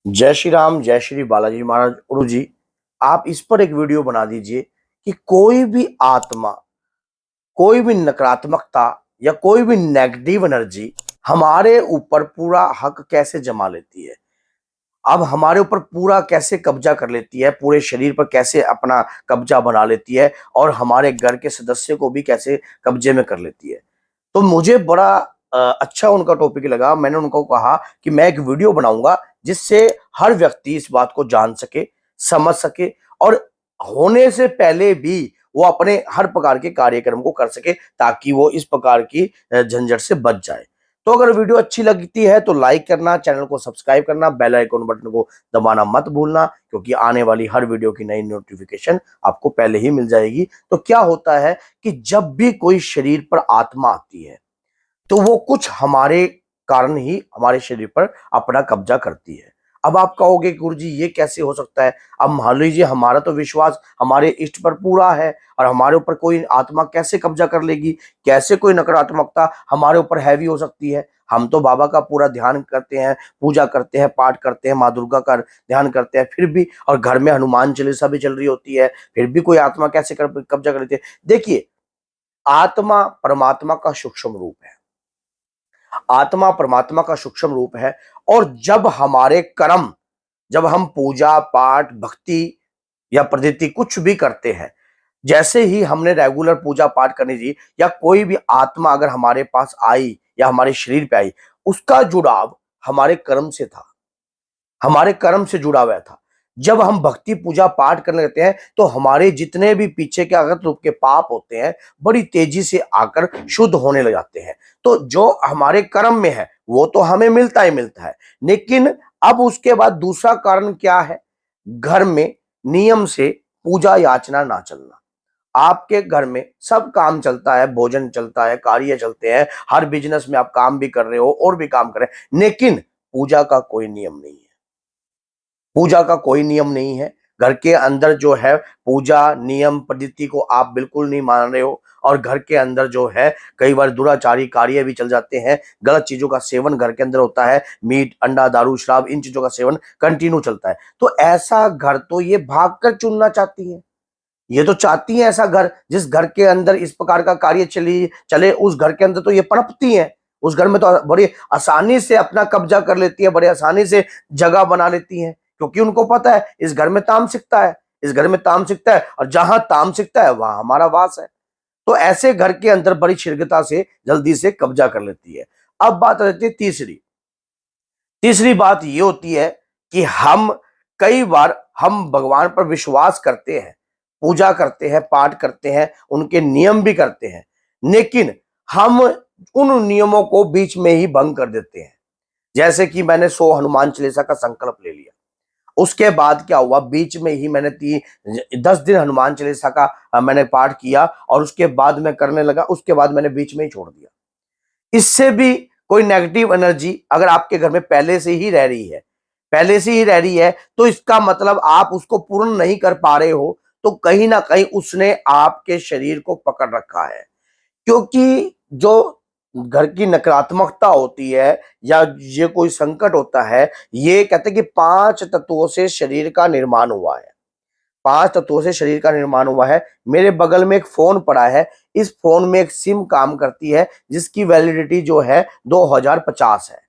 जय श्री राम, जय श्री बालाजी महाराज। गुरु जी, आप इस पर एक वीडियो बना दीजिए कि कोई भी आत्मा, कोई भी नकारात्मकता या कोई भी नेगेटिव एनर्जी हमारे ऊपर पूरा हक कैसे जमा लेती है। अब हमारे ऊपर पूरा कैसे कब्जा कर लेती है, पूरे शरीर पर कैसे अपना कब्जा बना लेती है और हमारे घर के सदस्य को भी कैसे कब्जे में कर लेती है। तो मुझे बड़ा अच्छा उनका टॉपिक लगा। मैंने उनको कहा कि मैं एक वीडियो बनाऊंगा जिससे हर व्यक्ति इस बात को जान सके, समझ सके और होने से पहले भी वो अपने हर प्रकार के कार्यक्रम को कर सके, ताकि वो इस प्रकार की झंझट से बच जाए। तो अगर वीडियो अच्छी लगती है तो लाइक करना, चैनल को सब्सक्राइब करना, बेल आइकन बटन को दबाना मत भूलना, क्योंकि आने वाली हर वीडियो की नई नोटिफिकेशन आपको पहले ही मिल जाएगी। तो क्या होता है कि जब भी कोई शरीर पर आत्मा आती है तो वो कुछ हमारे कारण ही हमारे शरीर पर अपना कब्जा करती है। अब आप कहोगे गुरुजी ये कैसे हो सकता है? अब मान लीजिए हमारा तो विश्वास हमारे इष्ट पर पूरा है और हमारे ऊपर कोई आत्मा कैसे कब्जा कर लेगी? कैसे कोई नकारात्मकता हमारे ऊपर हैवी हो सकती है? हम तो बाबा का पूरा ध्यान करते हैं, पूजा करते हैं, पाठ करते हैं, माँ दुर्गा का ध्यान करते हैं, फिर भी और घर में हनुमान चालीसा भी चल रही होती है, फिर भी कोई आत्मा कैसे कब्जा कर लेती है? देखिए, आत्मा परमात्मा का सूक्ष्म रूप है। आत्मा परमात्मा का सूक्ष्म रूप है। और जब हमारे कर्म, जब हम पूजा पाठ भक्ति या प्रवृत्ति कुछ भी करते हैं, जैसे ही हमने रेगुलर पूजा पाठ करनी थी या कोई भी आत्मा अगर हमारे पास आई या हमारे शरीर पे आई, उसका जुड़ाव हमारे कर्म से था, हमारे कर्म से जुड़ा हुआ था। जब हम भक्ति पूजा पाठ करने लगते हैं तो हमारे जितने भी पीछे के अगत रूप के पाप होते हैं बड़ी तेजी से आकर शुद्ध होने लग जाते हैं। तो जो हमारे कर्म में है वो तो हमें मिलता ही मिलता है, लेकिन अब उसके बाद दूसरा कारण क्या है? घर में नियम से पूजा याचना ना चलना। आपके घर में सब काम चलता है, भोजन चलता है, कार्य चलते हैं, हर बिजनेस में आप काम भी कर रहे हो और भी काम कर रहे हैं, लेकिन पूजा का कोई नियम नहीं है। पूजा का कोई नियम नहीं है। घर के अंदर जो है पूजा नियम पद्धति को आप बिल्कुल नहीं मान रहे हो, और घर के अंदर जो है कई बार दुराचारी कार्य भी चल जाते हैं। गलत चीजों का सेवन घर के अंदर होता है, मीट अंडा दारू शराब इन चीजों का सेवन कंटिन्यू चलता है। तो ऐसा घर तो ये भागकर चुनना चाहती है। ये तो चाहती है ऐसा घर, जिस घर के अंदर इस प्रकार का कार्य चली चले, उस घर के अंदर तो ये पनपती है। उस घर में तो बड़ी आसानी से अपना कब्जा कर लेती है, बड़े आसानी से जगह बना लेती है, क्योंकि उनको पता है इस घर में तामसिकता है, इस घर में तामसिकता है, और जहां तामसिकता है वहां हमारा वास है। तो ऐसे घर के अंदर बड़ी शीघ्रता से जल्दी से कब्जा कर लेती है। अब बात रहती है तीसरी। तीसरी बात ये होती है कि हम कई बार हम भगवान पर विश्वास करते हैं, पूजा करते हैं, पाठ करते हैं, उनके नियम भी करते हैं, लेकिन हम उन नियमों को बीच में ही भंग कर देते हैं। जैसे कि मैंने 100 हनुमान चालीसा का संकल्प ले लिया, उसके बाद क्या हुआ, बीच में ही मैंने 10 दिन हनुमान चालीसा का मैंने पाठ किया और उसके बाद मैं करने लगा, उसके बाद मैंने बीच में ही छोड़ दिया। इससे भी कोई नेगेटिव एनर्जी अगर आपके घर में पहले से ही रह रही है, पहले से ही रह रही है, तो इसका मतलब आप उसको पूर्ण नहीं कर पा रहे हो, तो कहीं ना कहीं उसने आपके शरीर को पकड़ रखा है। क्योंकि जो घर की नकारात्मकता होती है या ये कोई संकट होता है, ये कहते हैं कि 5 तत्वों से शरीर का निर्माण हुआ है। 5 तत्वों से शरीर का निर्माण हुआ है। मेरे बगल में एक फोन पड़ा है, इस फोन में एक सिम काम करती है जिसकी वैलिडिटी जो है 2050 है।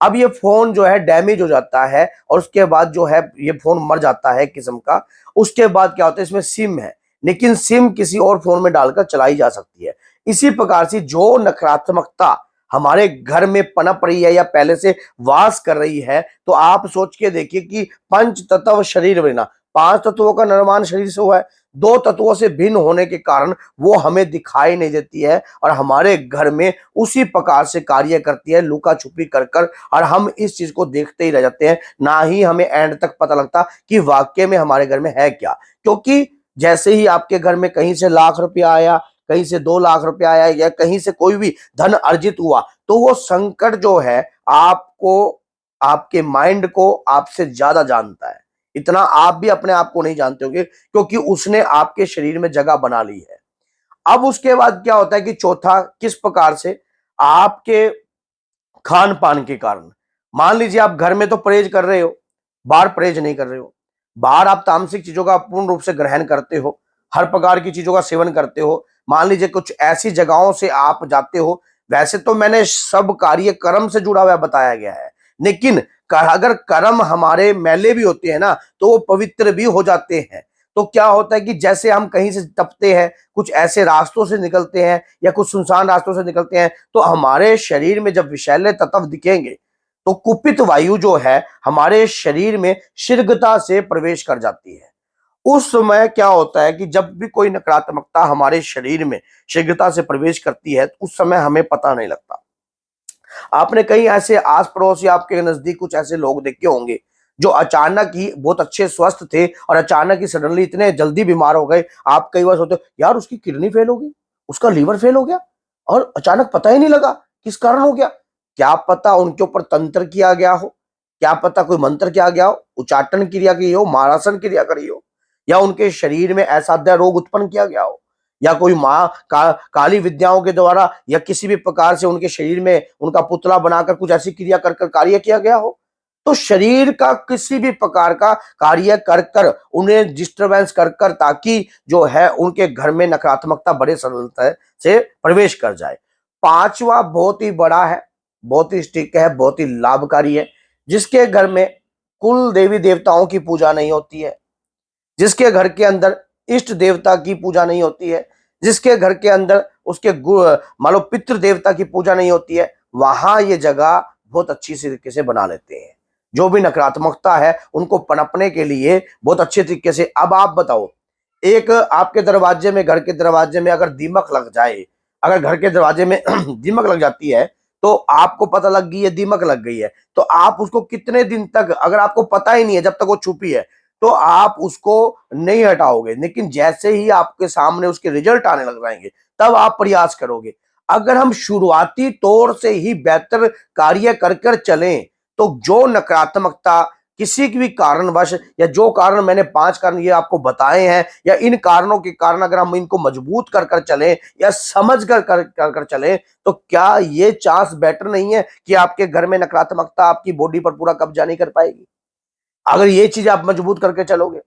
अब ये फोन जो है डैमेज हो जाता है और उसके बाद जो है ये फोन मर जाता है किस्म का। उसके बाद क्या होता है, इसमें सिम है, लेकिन सिम किसी और फोन में डालकर चलाई जा सकती है। इसी प्रकार से जो नकारात्मकता हमारे घर में पनप रही है या पहले से वास कर रही है, तो आप सोच के देखिए कि पंच तत्व शरीर बना, 5 तत्वों का निर्माण शरीर से हुआ है। 2 तत्वों से भिन्न होने के कारण वो हमें दिखाई नहीं देती है और हमारे घर में उसी प्रकार से कार्य करती है, लुका छुपी कर कर, और हम इस चीज को देखते ही रह जाते हैं। ना ही हमें एंड तक पता लगता कि वाकई में हमारे घर में है क्या। क्योंकि जैसे ही आपके घर में कहीं से लाख रुपया आया, कहीं से 2 लाख रुपया आया या कहीं से कोई भी धन अर्जित हुआ, तो वो संकट जो है आपको, आपके माइंड को आपसे ज्यादा जानता है। इतना आप भी अपने आप को नहीं जानते होंगे, क्योंकि उसने आपके शरीर में जगह बना ली है। अब उसके बाद क्या होता है कि चौथा, किस प्रकार से आपके खान पान के कारण, मान लीजिए आप घर में तो परहेज कर रहे हो, बाहर परहेज नहीं कर रहे हो, बाहर आप तामसिक चीजों का पूर्ण रूप से ग्रहण करते हो, हर प्रकार की चीजों का सेवन करते हो, मान लीजिए कुछ ऐसी जगहों से आप जाते हो, वैसे तो मैंने सब कार्य कर्म से जुड़ा हुआ बताया गया है, लेकिन अगर कर्म हमारे मैले भी होते हैं ना तो वो पवित्र भी हो जाते हैं। तो क्या होता है कि जैसे हम कहीं से टपते हैं, कुछ ऐसे रास्तों से निकलते हैं या कुछ सुनसान रास्तों से निकलते हैं, तो हमारे शरीर में जब विषैले तत्व दिखेंगे तो कुपित वायु जो है हमारे शरीर में शीघ्रता से प्रवेश कर जाती है। उस समय क्या होता है कि जब भी कोई नकारात्मकता हमारे शरीर में शीघ्रता से प्रवेश करती है तो उस समय हमें पता नहीं लगता। आपने कहीं ऐसे आस पड़ोस या आपके नजदीक कुछ ऐसे लोग देखे होंगे जो अचानक ही बहुत अच्छे स्वस्थ थे और अचानक ही सडनली इतने जल्दी बीमार हो गए। आप कई बार सोचते हो यार उसकी किडनी फेल हो गई, उसका लीवर फेल हो गया और अचानक पता ही नहीं लगा किस कारण हो गया। क्या पता उनके ऊपर तंत्र किया गया हो, क्या पता कोई मंत्र किया गया हो, उच्चाटन क्रिया की हो, मारासन क्रिया करी हो, या उनके शरीर में असाध्य रोग उत्पन्न किया गया हो, या कोई काली विद्याओं के द्वारा या किसी भी प्रकार से उनके शरीर में उनका पुतला बनाकर कुछ ऐसी क्रिया कर कर कार्य किया गया हो। तो शरीर का किसी भी प्रकार का कार्य कर कर उन्हें डिस्टरबेंस कर कर ताकि जो है उनके घर में नकारात्मकता बड़े सरलता से प्रवेश कर जाए। पांचवा बहुत ही बड़ा है, बहुत ही स्टिक है, बहुत ही लाभकारी है। जिसके घर में कुल देवी देवताओं की पूजा नहीं होती है, जिसके घर के अंदर इष्ट देवता की पूजा नहीं होती है, जिसके घर के अंदर उसके मान लो पितृ देवता की पूजा नहीं होती है, वहां ये जगह बहुत अच्छी तरीके से बना लेते हैं। जो भी नकारात्मकता है उनको पनपने के लिए बहुत अच्छे तरीके से। अब आप बताओ, एक आपके दरवाजे में, घर के दरवाजे में अगर दीमक लग जाए, अगर घर के दरवाजे में दीमक लग जाती है तो आपको पता लग गई है दीमक लग गई है, तो आप उसको कितने दिन तक, अगर आपको पता ही नहीं है, जब तक वो छुपी है तो आप उसको नहीं हटाओगे, लेकिन जैसे ही आपके सामने उसके रिजल्ट आने लग जाएंगे तब आप प्रयास करोगे। अगर हम शुरुआती तौर से ही बेहतर कार्य कर कर चलें तो जो नकारात्मकता किसी भी कारणवश, या जो कारण मैंने 5 कारण ये आपको बताए हैं, या इन कारणों के कारण अगर हम इनको मजबूत कर कर चलें या समझ कर चलें, तो क्या ये चांस बेटर नहीं है कि आपके घर में नकारात्मकता आपकी बॉडी पर पूरा कब्जा नहीं कर पाएगी, अगर ये चीज आप मजबूत करके चलोगे।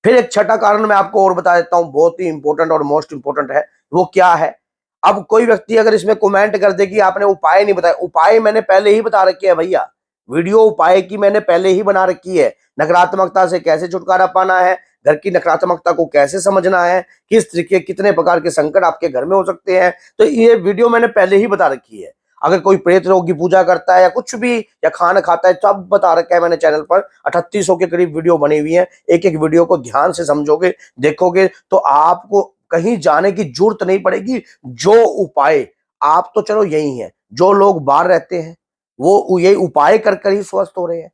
फिर एक छठा कारण मैं आपको और बता देता हूं, बहुत ही इंपॉर्टेंट और मोस्ट इंपॉर्टेंट है। वो क्या है? अब कोई व्यक्ति अगर इसमें कमेंट कर दे कि आपने उपाय नहीं बताया, उपाय मैंने पहले ही बता रखे हैं भैया, वीडियो उपाय की मैंने पहले ही बना रखी है। नकारात्मकता से कैसे छुटकारा पाना है, घर की नकारात्मकता को कैसे समझना है, किस तरीके कितने प्रकार के संकट आपके घर में हो सकते हैं, तो ये वीडियो मैंने पहले ही बता रखी है। अगर कोई प्रेत रोग की पूजा करता है या कुछ भी या खाना खाता है, सब बता रखा है मैंने चैनल पर। 3800 के करीब वीडियो बनी हुई है। एक एक वीडियो को ध्यान से समझोगे, देखोगे तो आपको कहीं जाने की जरूरत नहीं पड़ेगी। जो उपाय, आप तो चलो यही है, जो लोग बाहर रहते हैं वो यही उपाय कर कर ही स्वस्थ हो रहे हैं।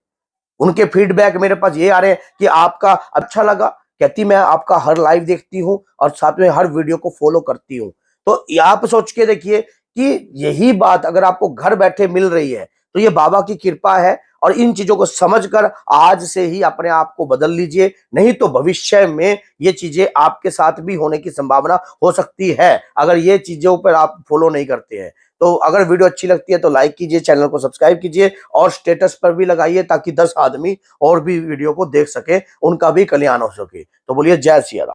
उनके फीडबैक मेरे पास ये आ रहे हैं कि आपका अच्छा लगा, कहती मैं आपका हर लाइव देखती हूँ और साथ में हर वीडियो को फॉलो करती हूँ। तो आप सोच के देखिए कि यही बात अगर आपको घर बैठे मिल रही है तो ये बाबा की कृपा है। और इन चीजों को समझकर आज से ही अपने आप को बदल लीजिए, नहीं तो भविष्य में ये चीजें आपके साथ भी होने की संभावना हो सकती है अगर ये चीजों पर आप फॉलो नहीं करते हैं। तो अगर वीडियो अच्छी लगती है तो लाइक कीजिए, चैनल को सब्सक्राइब कीजिए और स्टेटस पर भी लगाइए ताकि 10 आदमी और भी वीडियो को देख सके, उनका भी कल्याण हो सके। तो बोलिए जय सिया राम।